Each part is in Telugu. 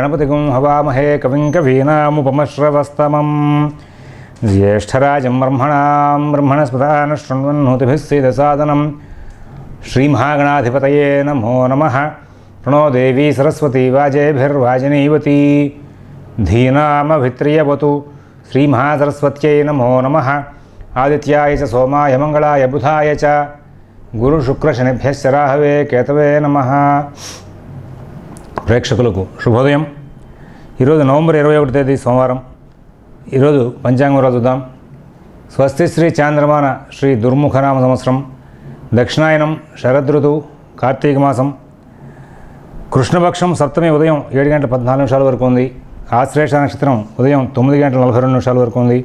గణపతిగుం హవామహే కవిం కవీనాముపమశ్రవస్తమం జ్యేష్ఠరాజం బ్రహ్మణస్పదాన శృణ్వన్నోతిభిः सीदसादनं श्रीमहागणाधिपतये नमो नमः। प्रणो देवी सरस्वती वाजेभिर्वाजिनीवती धीनामभित्रियवतु श्रीमहासरस्वत्यै नमो नमः। आदित्याय च सोमाय मंगलाय बुधाय च गुरुशुक्रशनिभ्यश्च राहवे केतवे नमः। ప్రేక్షకులకు శుభోదయం। ఈరోజు నవంబర్ 21వ తేదీ సోమవారం। ఈరోజు పంచాంగం చూద్దాం। స్వస్తి శ్రీ చాంద్రమాన శ్రీ దుర్ముఖనామ సంవత్సరం, దక్షిణాయనం, శరదృతువు, కార్తీక మాసం, కృష్ణపక్షం, సప్తమి ఉదయం 7:14 వరకు ఉంది। ఆశ్లేష నక్షత్రం ఉదయం 9:42 వరకు ఉంది।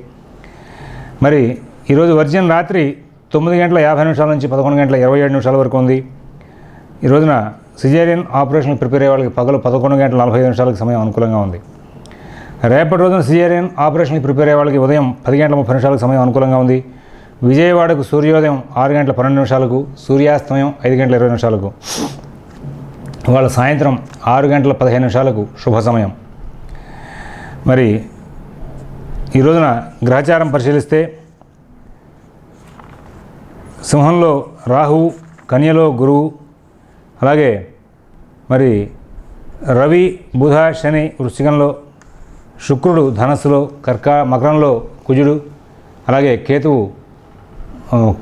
మరి ఈరోజు వర్జన్ రాత్రి 9:50 నుంచి 11:27 వరకు ఉంది। ఈ రోజున సిజేరియన్ ఆపరేషన్ ప్రిపేర్ అయ్యే వాళ్ళకి పగలు 11:45 సమయం అనుకూలంగా ఉంది। రేపటి రోజున సిజేరియన్ ఆపరేషన్కి ప్రిపేర్ అయ్యే వాళ్ళకి ఉదయం 10:30 సమయం అనుకూలంగా ఉంది। విజయవాడకు సూర్యోదయం 6:12, సూర్యాస్తమయం 5:20, వాళ్ళ సాయంత్రం 6:15 శుభ సమయం। మరి ఈ రోజున గ్రహచారం పరిశీలిస్తే సింహంలో రాహువు, కన్యలో గురువు, అలాగే మరి రవి, బుధ, శని వృశ్చికంలో, శుక్రుడు ధనస్సులో, మకరంలో కుజుడు, అలాగే కేతువు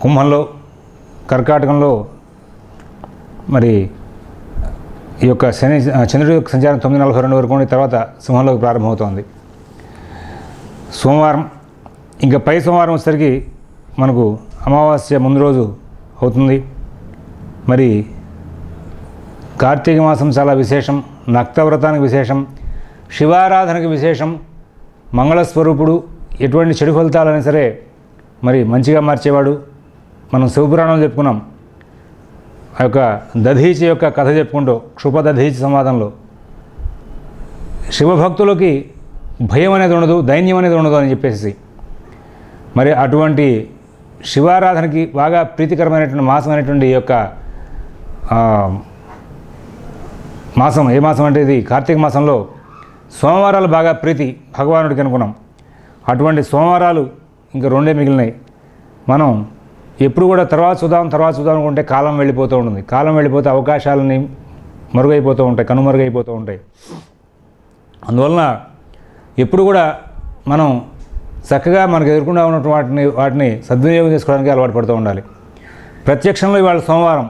కుంభంలో, కర్కాటకంలో మరి ఈ యొక్క చంద్రుడి యొక్క సంచారం 9:42 వరకు ఉండి తర్వాత సింహంలోకి ప్రారంభమవుతోంది। సోమవారం ఇంకా పై సోమవారం వచ్చేసరికి మనకు అమావాస్య ముందు రోజు అవుతుంది। మరి కార్తీక మాసం చాలా విశేషం, నక్తవ్రతానికి విశేషం, శివారాధనకి విశేషం, మంగళస్వరూపుడు, ఎటువంటి చెడు ఫలితాలైనా సరే మరి మంచిగా మార్చేవాడు। మనం శివపురాణం చెప్పుకున్నాం, ఆ యొక్క దధీచి యొక్క కథ చెప్పుకుంటూ క్షుపదధీచి సంవాదంలో శివభక్తులకి భయం అనేది ఉండదు, దైన్యం అనేది ఉండదు అని చెప్పేసి, మరి అటువంటి శివారాధనకి బాగా ప్రీతికరమైనటువంటి మాసం అనేటువంటి ఈ యొక్క మాసం ఏ మాసం అంటే ఇది కార్తీక మాసంలో సోమవారాలు బాగా ప్రీతి భగవానుడికి అనుకున్నాం। అటువంటి సోమవారాలు ఇంకా 2 మిగిలినాయి। మనం ఎప్పుడు కూడా తర్వాత చూద్దాం అనుకుంటే కాలం వెళ్ళిపోతూ ఉంటుంది। కాలం వెళ్ళిపోతే అవకాశాలని మరుగైపోతూ ఉంటాయి, కనుమరుగైపోతూ ఉంటాయి। అందువలన ఎప్పుడు కూడా మనం చక్కగా మనకు ఎదుర్కొండా ఉన్నటువంటి వాటిని సద్వినియోగం చేసుకోవడానికి అలవాటు పడుతూ ఉండాలి। ప్రత్యక్షంలో ఇవాళ సోమవారం,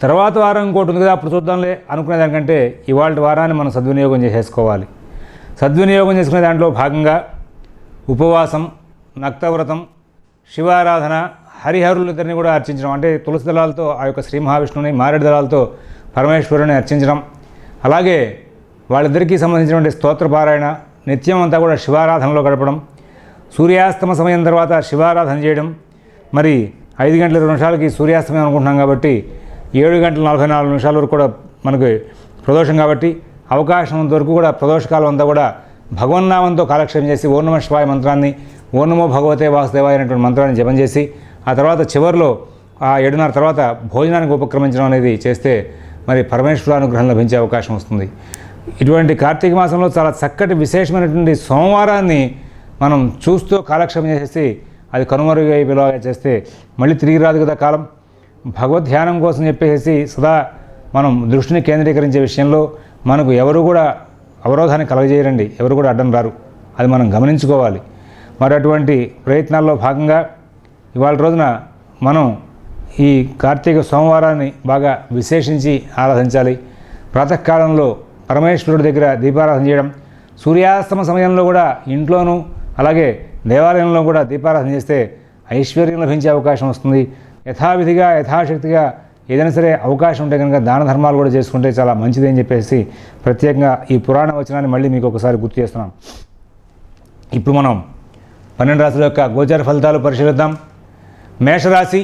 తర్వాత వారం ఇంకోటి ఉంది కదా అప్పుడు చూద్దాంలే అనుకునే దానికంటే ఇవాళ వారాన్ని మనం సద్వినియోగం చేసేసుకోవాలి। సద్వినియోగం చేసుకునే దాంట్లో భాగంగా ఉపవాసం, నక్తవ్రతం, శివారాధన, హరిహరులిద్దరిని కూడా అర్చించడం, అంటే తులసి దళాలతో ఆ యొక్క శ్రీ మహావిష్ణువుని, మారేడు దళాలతో పరమేశ్వరుని అర్చించడం, అలాగే వాళ్ళిద్దరికీ సంబంధించినటువంటి స్తోత్రపారాయణ, నిత్యం అంతా కూడా శివారాధనలో గడపడం, సూర్యాస్తమ సమయం తర్వాత శివారాధన చేయడం, మరి 5:20 సూర్యాస్తమయం అనుకుంటున్నాం కాబట్టి 7:44 వరకు కూడా మనకి ప్రదోషం కాబట్టి అవకాశం వరకు కూడా ప్రదోషకాలం అంతా కూడా భగవన్నామంతో కాలక్షేపం చేసి ఓం నమః శివాయ మంత్రాన్ని, ఓం నమో భగవతే వాసుదేవాయ అనేటువంటి మంత్రాన్ని జపం చేసి ఆ తర్వాత చివరిలో ఆ 7:30 తర్వాత భోజనానికి ఉపక్రమించడం అనేది చేస్తే మరి పరమేశ్వర అనుగ్రహం లభించే అవకాశం వస్తుంది। ఇటువంటి కార్తీక మాసంలో చాలా చక్కటి విశేషమైనటువంటి సోమవారాన్ని మనం చూస్తూ కాలక్షేపం చేసేసి అది కనుమరుగైపోయేలాగా చేస్తే మళ్ళీ తిరిగి రాదు కదా కాలం। భగవద్ ధ్యానం కోసం చెప్పేసి సదా మనం దృష్టిని కేంద్రీకరించే విషయంలో మనకు ఎవరు కూడా అవరోధాన్ని కలగజేయరండి, ఎవరు కూడా అడ్డం రారు, అది మనం గమనించుకోవాలి। మరి అటువంటి ప్రయత్నాల్లో భాగంగా ఇవాళ రోజున మనం ఈ కార్తీక సోమవారాన్ని బాగా విశేషించి ఆరాధించాలి। ప్రాతకాలంలో పరమేశ్వరుడి దగ్గర దీపారాధన చేయడం, సూర్యాస్తమ సమయంలో కూడా ఇంట్లోనూ అలాగే దేవాలయంలో కూడా దీపారాధన చేస్తే ఐశ్వర్యం లభించే అవకాశం వస్తుంది। యథావిధిగా యథాశక్తిగా ఏదైనా సరే అవకాశం ఉంటే కనుక దాన ధర్మాలు కూడా చేసుకుంటే చాలా మంచిది అని చెప్పేసి ప్రత్యేకంగా ఈ పురాణ వచనాన్ని మళ్ళీ మీకు ఒకసారి గుర్తు చేస్తున్నాం। ఇప్పుడు మనం 12 రాశుల యొక్క గోచార ఫలితాలు పరిశీలిద్దాం। మేషరాశి,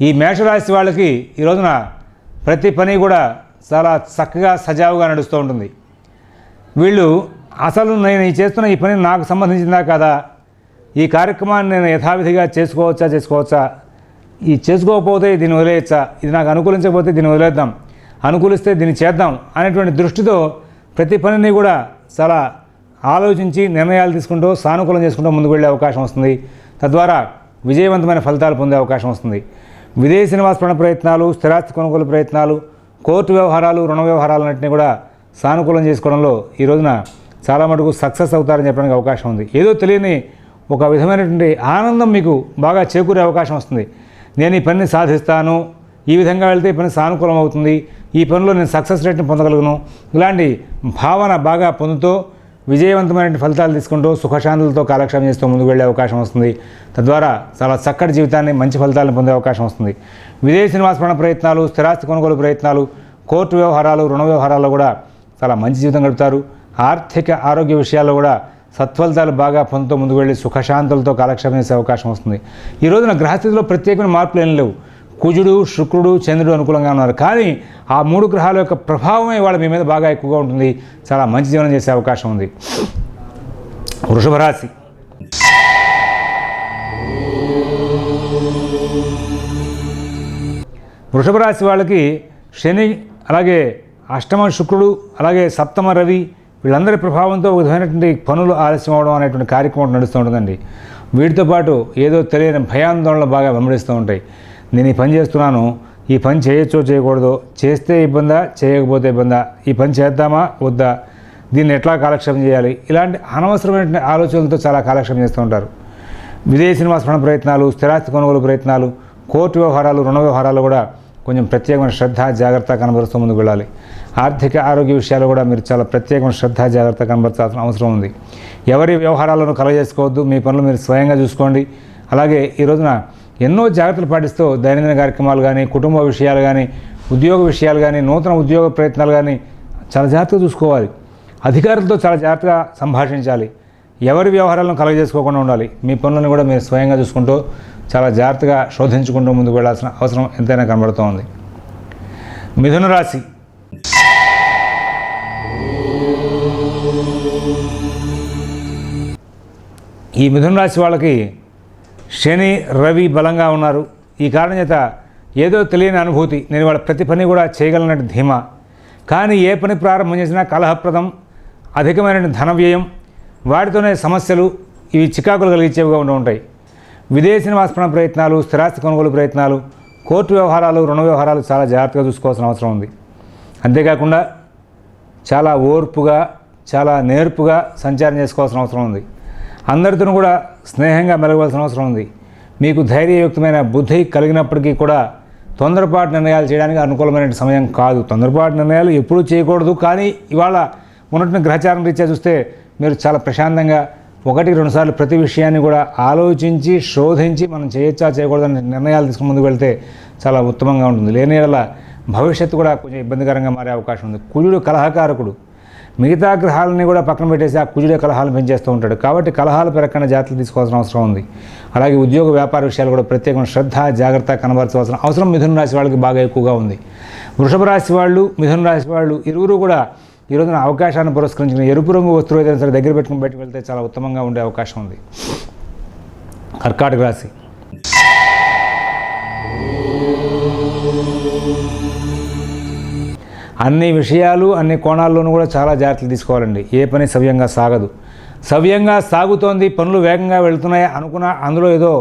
ఈ మేషరాశి వాళ్ళకి ఈ రోజున ప్రతి పని కూడా చాలా చక్కగా సజావుగా నడుస్తూ ఉంటుంది। వీళ్ళు అసలు నేను చేస్తున్న ఈ పని నాకు సంబంధించిందా కాదా, ఈ కార్యక్రమాన్ని నేను యథావిధిగా చేసుకోవచ్చా ఈ చేసుకోకపోతే దీన్ని వదిలేయచ్చా, ఇది నాకు అనుకూలించకపోతే దీన్ని వదిలేద్దాం, అనుకూలిస్తే దీన్ని చేద్దాం అనేటువంటి దృష్టితో ప్రతి పనిని కూడా చాలా ఆలోచించి నిర్ణయాలు తీసుకుంటూ సానుకూలం చేసుకుంటూ ముందుకు వెళ్ళే అవకాశం వస్తుంది. తద్వారా విజయవంతమైన ఫలితాలు పొందే అవకాశం వస్తుంది. విదేశీ నివాస ప్రయత్నాలు, స్థిరాస్తి కొనుగోలు ప్రయత్నాలు, కోర్టు వ్యవహారాలు, రుణ వ్యవహారాలన్నింటినీ కూడా సానుకూలం చేసుకోవడంలో ఈ రోజున చాలా మటుకు సక్సెస్ అవుతారని చెప్పడానికి అవకాశం ఉంది. ఏదో తెలియని ఒక విధమైనటువంటి ఆనందం మీకు బాగా చేకూరే అవకాశం వస్తుంది. నేను ఈ పనిని సాధిస్తాను, ఈ విధంగా వెళ్తే ఈ పని సానుకూలం అవుతుంది, ఈ పనిలో నేను సక్సెస్ రేట్ని పొందగలను, ఇలాంటి భావన బాగా పొందుతూ విజయవంతమైన ఫలితాలు తీసుకుంటూ సుఖశాంతులతో కాలక్షేపం చేస్తూ ముందుకు వెళ్ళే అవకాశం వస్తుంది. తద్వారా చాలా చక్కటి జీవితాన్ని, మంచి ఫలితాలను పొందే అవకాశం వస్తుంది. విదేశీ నివాస ప్రయత్నాలు, స్థిరాస్తి కొనుగోలు ప్రయత్నాలు, కోర్టు వ్యవహారాలు, రుణ వ్యవహారాల్లో కూడా చాలా మంచి జీవితం గడుపుతారు. ఆర్థిక ఆరోగ్య విషయాల్లో కూడా సత్ఫలితాలు బాగా పొందుతూ ముందుకు వెళ్ళి సుఖశాంతులతో కాలక్షేపం చేసే అవకాశం వస్తుంది. ఈ రోజున గ్రహస్థితిలో ప్రత్యేకమైన మార్పులు ఏం లేవు. కుజుడు, శుక్రుడు, చంద్రుడు అనుకూలంగా ఉన్నారు. కానీ ఆ 3 గ్రహాల యొక్క ప్రభావమే వాళ్ళ మీ మీద బాగా ఎక్కువగా ఉంటుంది. చాలా మంచి జీవనం చేసే అవకాశం ఉంది. వృషభ రాశి. వృషభ రాశి వాళ్ళకి శని, అలాగే అష్టమ శుక్రుడు, అలాగే సప్తమ రవి, వీళ్ళందరి ప్రభావంతో ఒక విధమైనటువంటి పనులు ఆలస్యం అవడం అనేటువంటి కార్యక్రమం నడుస్తూ ఉంటుందండి. వీటితో పాటు ఏదో తెలియని భయాందోళనలు బాగా వెంబడిస్తూ ఉంటాయి. నేను ఈ పని చేస్తున్నాను, ఈ పని చేయొచ్చో చేయకూడదో, చేస్తే ఇబ్బందా, చేయకపోతే ఇబ్బందా, ఈ పని చేద్దామా వద్దా, దీన్ని ఎట్లా కాలక్షేపం చేయాలి, ఇలాంటి అనవసరమైన ఆలోచనలతో చాలా కాలక్షేపం చేస్తూ ఉంటారు. విదేశీ నివాస ప్రయత్నాలు, స్థిరాస్తి కొనుగోలు ప్రయత్నాలు, కోర్టు వ్యవహారాలు, రుణ వ్యవహారాలు కూడా కొంచెం ప్రత్యేకమైన శ్రద్ధ, జాగ్రత్త కనబరుస్తూ ముందుకు వెళ్ళాలి. ఆర్థిక ఆరోగ్య విషయాలు కూడా మీరు చాలా ప్రత్యేకమైన శ్రద్ధ, జాగ్రత్త కనబరచాల్సిన అవసరం ఉంది. ఎవరి వ్యవహారాలను కలగజేసుకోవద్దు, మీ పనులు మీరు స్వయంగా చూసుకోండి. అలాగే ఈ రోజున ఎన్నో జాగ్రత్తలు పాటిస్తూ దైనందిన కార్యక్రమాలు కానీ, కుటుంబ విషయాలు కానీ, ఉద్యోగ విషయాలు కానీ, నూతన ఉద్యోగ ప్రయత్నాలు కానీ చాలా జాగ్రత్తగా చూసుకోవాలి. అధికారులతో చాలా జాగ్రత్తగా సంభాషించాలి. ఎవరి వ్యవహారాలను కలగజేసుకోకుండా ఉండాలి. మీ పనులను కూడా మీరు స్వయంగా చూసుకుంటూ చాలా జాగ్రత్తగా శోధించుకుంటూ ముందుకు వెళ్లాల్సిన అవసరం ఎంతైనా కనబడుతూ ఉంది. మిథున రాశి. ఈ మిథున రాశి వాళ్ళకి శని, రవి బలంగా ఉన్నారు. ఈ కారణం చేత ఏదో తెలియని అనుభూతి, నేను వాళ్ళ ప్రతి పని కూడా చేయగలనట్టు ధీమా. కానీ ఏ పని ప్రారంభం చేసినా కలహప్రదం, అధికమైన ధన వ్యయం, వాటితోనే సమస్యలు, ఇవి చికాకులు కలిగించేవిగా ఉంటాయి. విదేశీ నివాస ప్రయత్నాలు, స్థిరాస్తి కొనుగోలు ప్రయత్నాలు, కోర్టు వ్యవహారాలు, రుణ వ్యవహారాలు చాలా జాగ్రత్తగా చూసుకోవాల్సిన అవసరం ఉంది. అంతేకాకుండా చాలా ఓర్పుగా, చాలా నేర్పుగా సంచారం చేసుకోవాల్సిన అవసరం ఉంది. అందరితో కూడా స్నేహంగా మెలగవలసిన అవసరం ఉంది. మీకు ధైర్యయుక్తమైన బుద్ధి కలిగినప్పటికీ కూడా తొందరపాటు నిర్ణయాలు చేయడానికి అనుకూలమైన సమయం కాదు. తొందరపాటు నిర్ణయాలు ఎప్పుడూ చేయకూడదు. కానీ ఇవాళ ఉన్నటువంటి గ్రహచారం రీత్యా చూస్తే మీరు చాలా ప్రశాంతంగా 1-2 సార్లు ప్రతి విషయాన్ని కూడా ఆలోచించి, శోధించి మనం చేయొచ్చా చేయకూడదని నిర్ణయాలు తీసుకుని ముందుకు వెళ్తే చాలా ఉత్తమంగా ఉంటుంది. లేని వల్ల భవిష్యత్తు కూడా కొంచెం ఇబ్బందికరంగా మారే అవకాశం ఉంది. కుజుడు కలహకారకుడు. మిగతా గ్రహాలని కూడా పక్కన పెట్టేసి ఆ కుజుడే కలహాలు పెంచేస్తూ ఉంటాడు. కాబట్టి కలహాలు పెరగకుండా జాగ్రత్తలు తీసుకోవాల్సిన అవసరం ఉంది. అలాగే ఉద్యోగ వ్యాపార విషయాలు కూడా ప్రత్యేకమైన శ్రద్ధ, జాగ్రత్త కనబరచవలసిన అవసరం మిథున రాశి వాళ్ళకి బాగా ఎక్కువగా ఉంది. వృషభ రాశి వాళ్ళు, మిథున రాశి వాళ్ళు ఇరువురు కూడా ఈ రోజున అవకాశాన్ని పురస్కరించిన ఎరుపు రంగు వస్తువు ఏదైనా సరే దగ్గర పెట్టుకుని బయటకు వెళ్తే చాలా ఉత్తమంగా ఉండే అవకాశం ఉంది. కర్కాటక రాశి. అన్ని విషయాలు, అన్ని కోణాల్లోనూ కూడా చాలా జాగ్రత్తలు తీసుకోవాలండి. ఏ పని సవ్యంగా సాగదు. సవ్యంగా సాగుతోంది, పనులు వేగంగా వెళుతున్నాయి అనుకున్న అందులో ఏదో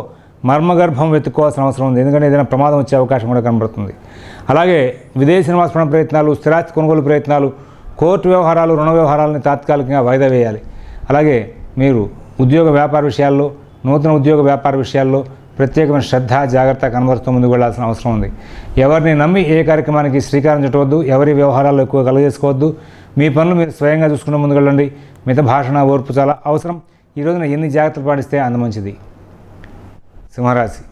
మర్మగర్భం వెతుక్కోవాల్సిన అవసరం ఉంది. ఎందుకంటే ఏదైనా ప్రమాదం వచ్చే అవకాశం కూడా కనబడుతుంది. అలాగే విదేశీ నివాస ప్రయత్నాలు, స్థిరాస్తి కొనుగోలు ప్రయత్నాలు, కోర్టు వ్యవహారాలు, రుణ వ్యవహారాలని తాత్కాలికంగా వాయిదా వేయాలి. అలాగే మీరు ఉద్యోగ వ్యాపార విషయాల్లో, నూతన ఉద్యోగ వ్యాపార విషయాల్లో ప్రత్యేకమైన శ్రద్ధ, జాగ్రత్త కనబరుస్తూ ముందుకు వెళ్లాల్సిన అవసరం ఉంది. ఎవరిని నమ్మి ఏ కార్యక్రమానికి శ్రీకారం చుట్టవద్దు. ఎవరి వ్యవహారాల్లో ఎక్కువ కలగజేసుకోవద్దు. మీ పనులు మీరు స్వయంగా చూసుకుంటూ ముందుకు వెళ్ళండి. మిత భాషణ, ఓర్పు చాలా అవసరం. ఈ రోజున ఎన్ని జాగ్రత్తలు పాటిస్తే అంత మంచిది. సింహరాశి.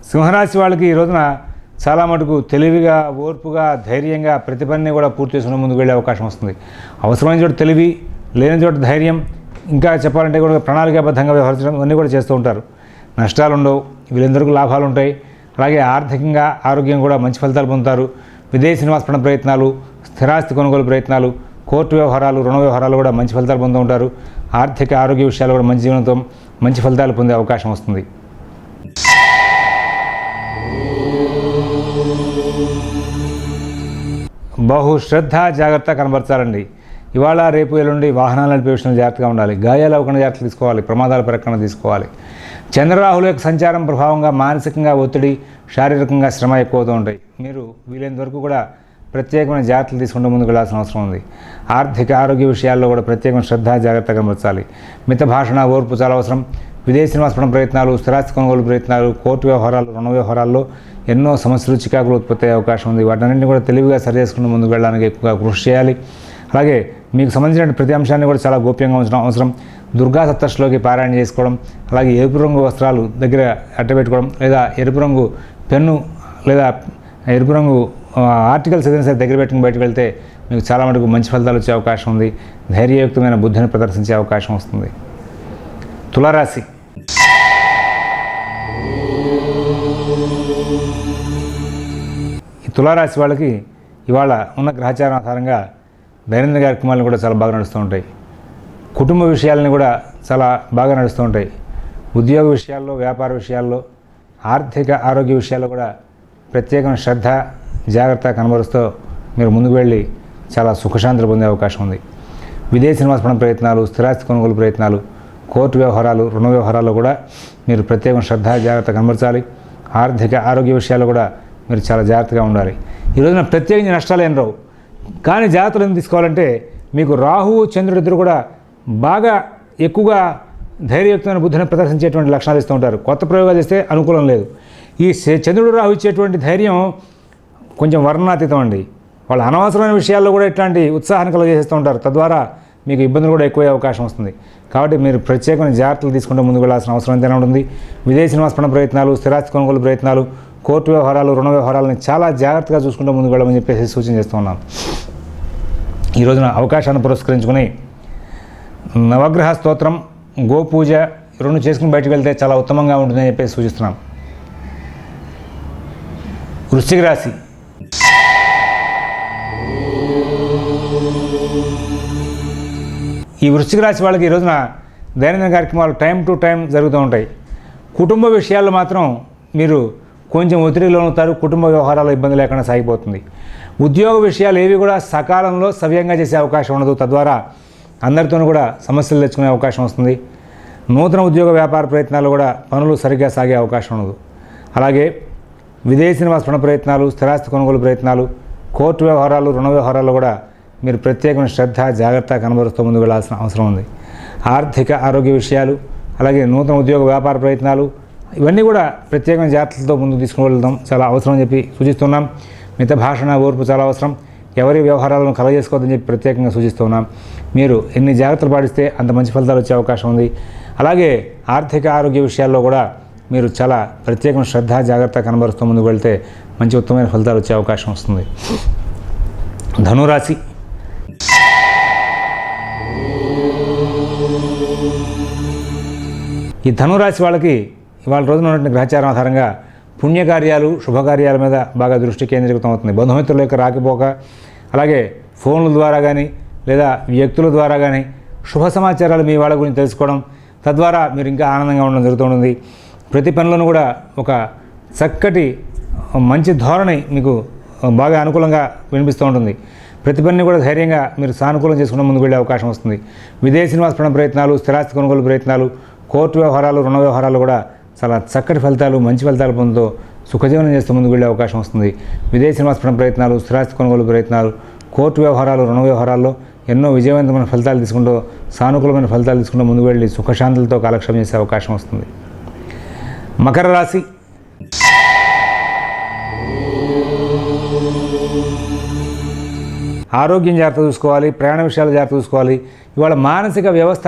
సింహరాశి వాళ్ళకి ఈ రోజున చాలా మటుకు తెలివిగా, ఓర్పుగా, ధైర్యంగా ప్రతి పనిని కూడా పూర్తి చేసుకుని ముందుకు వెళ్ళే అవకాశం వస్తుంది. అవసరమైన చోట తెలివి, లేని చోట ధైర్యం, ఇంకా చెప్పాలంటే కూడా ప్రణాళికాబద్ధంగా వ్యవహరించడం ఇవన్నీ కూడా చేస్తూ ఉంటారు. నష్టాలు ఉండవు, వీళ్ళందరికీ లాభాలు ఉంటాయి. అలాగే ఆర్థికంగా, ఆరోగ్యం కూడా మంచి ఫలితాలు పొందుతారు. విదేశీ నివాస ప్రయత్నాలు, స్థిరాస్తి కొనుగోలు ప్రయత్నాలు, కోర్టు వ్యవహారాలు, రుణ వ్యవహారాలు కూడా మంచి ఫలితాలు పొందుతూ ఉంటారు. ఆర్థిక ఆరోగ్య విషయాలు కూడా మంచి జీవనంతో మంచి ఫలితాలు పొందే అవకాశం వస్తుంది. బహు శ్రద్ధ జాగ్రత్త కనబరచాలండి. ఇవాళ రేపు ఎల్లుండి వాహనాలు నడిపే విషయంలో జాగ్రత్తగా ఉండాలి. గాయాలు అవ్వకుండా జాగ్రత్తలు తీసుకోవాలి. ప్రమాదాల ప్రకటన తీసుకోవాలి. చంద్రరాహుల యొక్క సంచారం ప్రభావంగా మానసికంగా ఒత్తిడి, శారీరకంగా శ్రమ ఎక్కువవుతూ ఉంటాయి. మీరు వీలైనంత వరకు కూడా ప్రత్యేకమైన జాగ్రత్తలు తీసుకుంటూ ముందుకు వెళ్ళాల్సిన అవసరం ఉంది. ఆర్థిక ఆరోగ్య విషయాల్లో కూడా ప్రత్యేకమైన శ్రద్ధ జాగ్రత్త కనబరచాలి. మిత భాషణ ఓర్పు చాలా అవసరం. విదేశీ నివాసపడం ప్రయత్నాలు, స్థిరాస్తి కొనుగోలు ప్రయత్నాలు, కోర్టు వ్యవహారాలు, రుణ వ్యవహారాల్లో ఎన్నో సమస్యలు చికాకులు ఉత్పత్తి అయ్యే అవకాశం ఉంది. వాటన్నింటినీ కూడా తెలివిగా సరి చేసుకుంటూ ముందుకు వెళ్ళడానికి ఎక్కువగా కృషి చేయాలి. అలాగే మీకు సంబంధించిన ప్రతి అంశాన్ని కూడా చాలా గోప్యంగా ఉంచడం అవసరం. దుర్గా సప్తశతిలోకి పారాయణ చేసుకోవడం, అలాగే ఎరుపు రంగు వస్త్రాలు దగ్గర అట్టబెట్టుకోవడం, లేదా ఎరుపు రంగు పెన్ను లేదా ఎరుపు రంగు ఆర్టికల్స్ ఏదైనా సరే దగ్గర పెట్టుకుని బయటకు వెళ్తే మీకు చాలా మటుకు మంచి ఫలితాలు వచ్చే అవకాశం ఉంది. ధైర్యయుక్తమైన బుద్ధిని ప్రదర్శించే అవకాశం వస్తుంది. తులారాశి. ఈ తులారాశి వాళ్ళకి ఇవాళ ఉన్న గ్రహచారం ఆధారంగా దైనందిన కార్యక్రమాలను కూడా చాలా బాగా నడుస్తూ ఉంటాయి. కుటుంబ విషయాలని కూడా చాలా బాగా నడుస్తూ ఉంటాయి. ఉద్యోగ విషయాల్లో, వ్యాపార విషయాల్లో, ఆర్థిక ఆరోగ్య విషయాల్లో కూడా ప్రత్యేకమైన శ్రద్ధ జాగ్రత్త కనబరుస్తూ మీరు ముందుకు వెళ్ళి చాలా సుఖశాంతులు పొందే అవకాశం ఉంది. విదేశీ నివాసపడం ప్రయత్నాలు, స్థిరాస్తి కొనుగోలు ప్రయత్నాలు, కోర్టు వ్యవహారాలు, రుణ వ్యవహారాల్లో కూడా మీరు ప్రత్యేకమైన శ్రద్ధ జాగ్రత్త కనబరచాలి. ఆర్థిక ఆరోగ్య విషయాల్లో కూడా మీరు చాలా జాగ్రత్తగా ఉండాలి. ఈ రోజున ప్రత్యేకించి నష్టాలు ఏం రావు, కానీ జాగ్రత్తలు ఎందుకు తీసుకోవాలంటే మీకు రాహువు చంద్రుడు ఇద్దరు కూడా బాగా ఎక్కువగా ధైర్యయుక్తమైన బుద్ధిని ప్రదర్శించేటువంటి లక్షణాలు ఇస్తూ ఉంటారు. కొత్త ప్రయోగాలు చేస్తే అనుకూలం లేదు. ఈ చంద్రుడు రాహు ఇచ్చేటువంటి ధైర్యం కొంచెం వర్ణనాతీతం అండి. వాళ్ళు అనవసరమైన విషయాల్లో కూడా ఇట్లాంటి ఉత్సాహాన్ని కలుగజేస్తూ ఉంటారు. తద్వారా మీకు ఇబ్బందులు కూడా ఎక్కువయ్యే అవకాశం వస్తుంది. కాబట్టి మీరు ప్రత్యేకమైన జాగ్రత్తలు తీసుకుంటూ ముందుకు వెళ్ళాల్సిన అవసరం ఎంతైనా ఉంటుంది. విదేశీ నివాసపడం ప్రయత్నాలు, స్థిరాస్తి కొనుగోలు ప్రయత్నాలు, కోర్టు వ్యవహారాలు, రుణ వ్యవహారాలను చాలా జాగ్రత్తగా చూసుకుంటూ ముందుకు వెళ్ళమని చెప్పేసి సూచన చేస్తూ ఉన్నాను. ఈ రోజున అవకాశాన్ని పురస్కరించుకుని నవగ్రహ స్తోత్రం, గోపూజ రెండు చేసుకుని బయటకు వెళ్తే చాలా ఉత్తమంగా ఉంటుందని చెప్పేసి సూచిస్తున్నాను. వృశ్చిక రాశి. ఈ వృశ్చిక రాశి వాళ్ళకి ఈ రోజున దైనందిన కార్యక్రమాలు టైం టు టైం జరుగుతూ ఉంటాయి. కుటుంబ విషయాల్లో మాత్రం మీరు కొంచెం ఒత్తిడిలో ఉంటారు. కుటుంబ వ్యవహారాల ఇబ్బంది లేకుండా సాగిపోతుంది. ఉద్యోగ విషయాలు ఏవి కూడా సకాలంలో సవ్యంగా చేసే అవకాశం ఉండదు. తద్వారా అందరితోనూ కూడా సమస్యలు తెచ్చుకునే అవకాశం వస్తుంది. నూతన ఉద్యోగ వ్యాపార ప్రయత్నాలు కూడా పనులు సరిగ్గా సాగే అవకాశం ఉండదు. అలాగే విదేశీ నివాసపడ ప్రయత్నాలు, స్థిరాస్తి కొనుగోలు ప్రయత్నాలు, కోర్టు వ్యవహారాలు, రుణ వ్యవహారాల్లో కూడా మీరు ప్రత్యేకమైన శ్రద్ధ జాగ్రత్త కనబరుస్తూ ముందుకు వెళ్ళాల్సిన అవసరం ఉంది. ఆర్థిక ఆరోగ్య విషయాలు, అలాగే నూతన ఉద్యోగ వ్యాపార ప్రయత్నాలు ఇవన్నీ కూడా ప్రత్యేకమైన జాగ్రత్తలతో ముందుకు తీసుకుని వెళ్తాం చాలా అవసరం అని చెప్పి సూచిస్తున్నాం. మిత భాషణ ఓర్పు చాలా అవసరం. ఎవరి వ్యవహారాలను కలగజేసుకోవద్దని చెప్పి ప్రత్యేకంగా సూచిస్తున్నాం. మీరు ఎన్ని జాగ్రత్తలు పాటిస్తే అంత మంచి ఫలితాలు వచ్చే అవకాశం ఉంది. అలాగే ఆర్థిక ఆరోగ్య విషయాల్లో కూడా మీరు చాలా ప్రత్యేకమైన శ్రద్ధ జాగ్రత్త కనబరుస్తూ ముందుకు వెళ్తే మంచి ఉత్తమమైన ఫలితాలు వచ్చే అవకాశం వస్తుంది. ధనురాశి. ఈ ధనురాశి వాళ్ళకి ఇవాళ రోజున ఉన్నటువంటి గ్రహచారం ఆధారంగా పుణ్యకార్యాలు, శుభకార్యాల మీద బాగా దృష్టి కేంద్రీకృతం అవుతుంది. బంధుమిత్రుల యొక్క రాకపోక, అలాగే ఫోన్ల ద్వారా కానీ లేదా వ్యక్తుల ద్వారా కానీ శుభ సమాచారాలు మీ వాళ్ళ గురించి తెలుసుకోవడం, తద్వారా మీరు ఇంకా ఆనందంగా ఉండడం జరుగుతుంది. ప్రతి పనిలోనూ కూడా ఒక చక్కటి మంచి ధోరణి మీకు బాగా అనుకూలంగా వినిపిస్తూ ఉంటుంది. ప్రతి పనిని కూడా ధైర్యంగా మీరు సానుకూలం చేసుకుని ముందుకు వెళ్ళే అవకాశం వస్తుంది. విదేశీ నివాసపడ ప్రయత్నాలు, స్థిరాస్తి కొనుగోలు ప్రయత్నాలు, కోర్టు వ్యవహారాలు, రుణ వ్యవహారాలు కూడా చాలా చక్కటి ఫలితాలు, మంచి ఫలితాలు పొందుతూ సుఖజీవనం చేస్తూ ముందుకు వెళ్ళే అవకాశం వస్తుంది. విదేశీ నివాసపడ ప్రయత్నాలు, స్థిరాస్తి కొనుగోలు ప్రయత్నాలు, కోర్టు వ్యవహారాలు, రుణ వ్యవహారాల్లో ఎన్నో విజయవంతమైన ఫలితాలు తీసుకుంటూ సానుకూలమైన ఫలితాలు తీసుకుంటూ ముందుకు వెళ్ళి సుఖశాంతులతో కాలక్షేపం చేసే అవకాశం వస్తుంది. మకర రాశి. ఆరోగ్యం జాగ్రత్త చూసుకోవాలి, ప్రయాణ విషయాలు జాగ్రత్త చూసుకోవాలి. ఇవాళ మానసిక వ్యవస్థ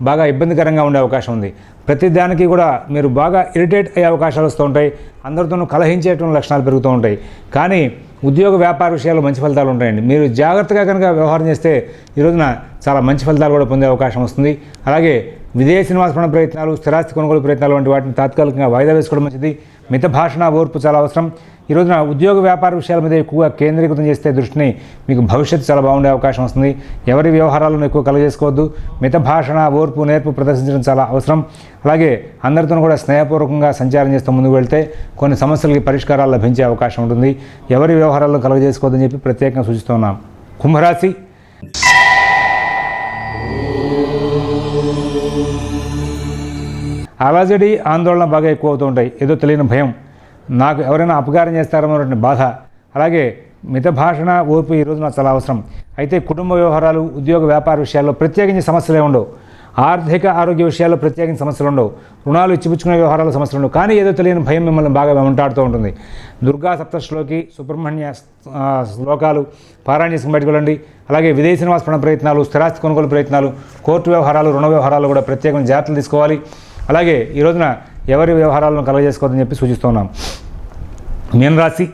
బాగా ఇబ్బందికరంగా ఉండే అవకాశం ఉంది. ప్రతి దానికి కూడా మీరు బాగా ఇరిటేట్ అయ్యే అవకాశాలు వస్తూ ఉంటాయి. అందరితోనూ కలహించేటువంటి లక్షణాలు పెరుగుతూ ఉంటాయి. కానీ ఉద్యోగ వ్యాపార విషయాల్లో మంచి ఫలితాలు ఉంటాయండి. మీరు జాగ్రత్తగా కనుక వ్యవహారం చేస్తే ఈ రోజున చాలా మంచి ఫలితాలు కూడా పొందే అవకాశం వస్తుంది. అలాగే విదేశీ నివాసపడ ప్రయత్నాలు, స్థిరాస్తి కొనుగోలు ప్రయత్నాలు వంటి వాటిని తాత్కాలికంగా వాయిదా వేసుకోవడం మంచిది. మిత భాషణ ఓర్పు చాలా అవసరం. ఈ రోజున ఉద్యోగ వ్యాపార విషయాల మీద ఎక్కువగా కేంద్రీకృతం చేస్తే దృష్టిని మీకు భవిష్యత్తు చాలా బాగుండే అవకాశం వస్తుంది. ఎవరి వ్యవహారాలను ఎక్కువ కలుగజేసుకోవద్దు. మిత భాషణ, ఓర్పు, నేర్పు ప్రదర్శించడం చాలా అవసరం. అలాగే అందరితో కూడా స్నేహపూర్వకంగా సంచారం చేస్తూ ముందుకు వెళ్తే కొన్ని సమస్యలకి పరిష్కారాలు లభించే అవకాశం ఉంటుంది. ఎవరి వ్యవహారాలను కలుగజేసుకోవద్దని చెప్పి ప్రత్యేకంగా సూచిస్తున్నాం. కుంభరాశి. అలజడి, ఆందోళన బాగా ఎక్కువ అవుతూ ఉంటాయి. ఏదో తెలియని భయం, నాకు ఎవరైనా అపకారం చేస్తారన్నటువంటి బాధ. అలాగే మిత భాషణ, ఓర్పు ఈ రోజున చాలా అవసరం. అయితే కుటుంబ వ్యవహారాలు, ఉద్యోగ వ్యాపార విషయాల్లో ప్రత్యేకించి సమస్యలే ఉండవు. ఆర్థిక ఆరోగ్య విషయాల్లో ప్రత్యేకించి సమస్యలు ఉండవు. రుణాలు ఇచ్చిపుచ్చుకునే వ్యవహారాల సమస్యలు ఉండవు. కానీ ఏదో తెలియని భయం మిమ్మల్ని బాగా వెంటాడుతూ ఉంటుంది. దుర్గా సప్తశ్లోకి, సుబ్రహ్మణ్య శ్లోకాలు పారాయణ చేసుకుని బయటకు వెళ్ళండి. అలాగే విదేశీ నివాస ప్రయత్నాలు, స్థిరాస్తి కొనుగోలు ప్రయత్నాలు, కోర్టు వ్యవహారాలు, రుణ వ్యవహారాలు కూడా ప్రత్యేకమైన జాగ్రత్తలు తీసుకోవాలి. అలాగే ఈ రోజున ఎవరి వ్యవహారాలను కలగజేసుకోవద్దని చెప్పి సూచిస్తున్నాం. మీనరాశి.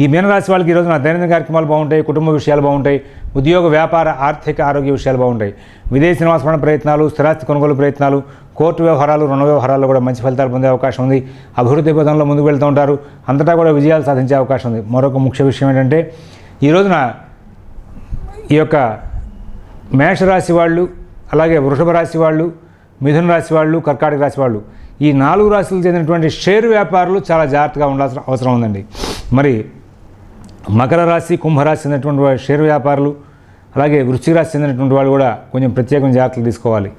ఈ మీనరాశి వాళ్ళకి ఈ రోజున దైనందిన కార్యక్రమాలు బాగుంటాయి, కుటుంబ విషయాలు బాగుంటాయి, ఉద్యోగ వ్యాపార ఆర్థిక ఆరోగ్య విషయాలు బాగుంటాయి. విదేశీ నివాస ప్రయత్నాలు, స్థిరాస్తి కొనుగోలు ప్రయత్నాలు, కోర్టు వ్యవహారాలు, రుణ వ్యవహారాల్లో కూడా మంచి ఫలితాలు పొందే అవకాశం ఉంది. అభివృద్ధి పథంలో ముందుకు వెళ్తూ ఉంటారు. అంతటా కూడా విజయాలు సాధించే అవకాశం ఉంది. మరొక ముఖ్య విషయం ఏంటంటే ఈ రోజున ఈ యొక్క మేషరాశి వాళ్ళు, అలాగే వృషభ రాశి వాళ్ళు, మిథున రాశి వాళ్ళు, కర్కాటక రాశి వాళ్ళు, ఈ 4 రాశులకు చెందినటువంటి షేర్ వ్యాపారులు చాలా జాగ్రత్తగా ఉండాల్సిన అవసరం ఉందండి. మరి మకర రాశి, కుంభరాశి చెందినటువంటి షేర్ వ్యాపారులు, అలాగే వృశ్చిక రాశి చెందినటువంటి వాళ్ళు కూడా కొంచెం ప్రత్యేకమైన జాగ్రత్తలు తీసుకోవాలి.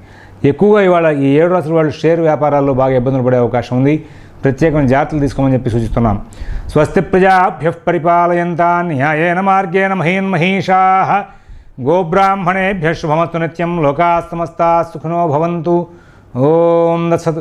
ఎక్కువగా ఇవాళ ఈ 7 రాశుల వాళ్ళు షేర్ వ్యాపారాల్లో బాగా ఇబ్బందులు పడే అవకాశం ఉంది. ప్రత్యేకమైన జాగ్రత్తలు తీసుకోమని చెప్పి సూచిస్తున్నాం. స్వస్తి ప్రజాభ్యః పరిపాలయంతాన్ న్యాయేన మార్గేణ మహీన్మహీషాః గోబ్రాహ్మణేభ్యః శుభమస్తు నిత్యం. లోకాః సమస్తాః సుఖినో భవంతు. ఓం దత్సత్.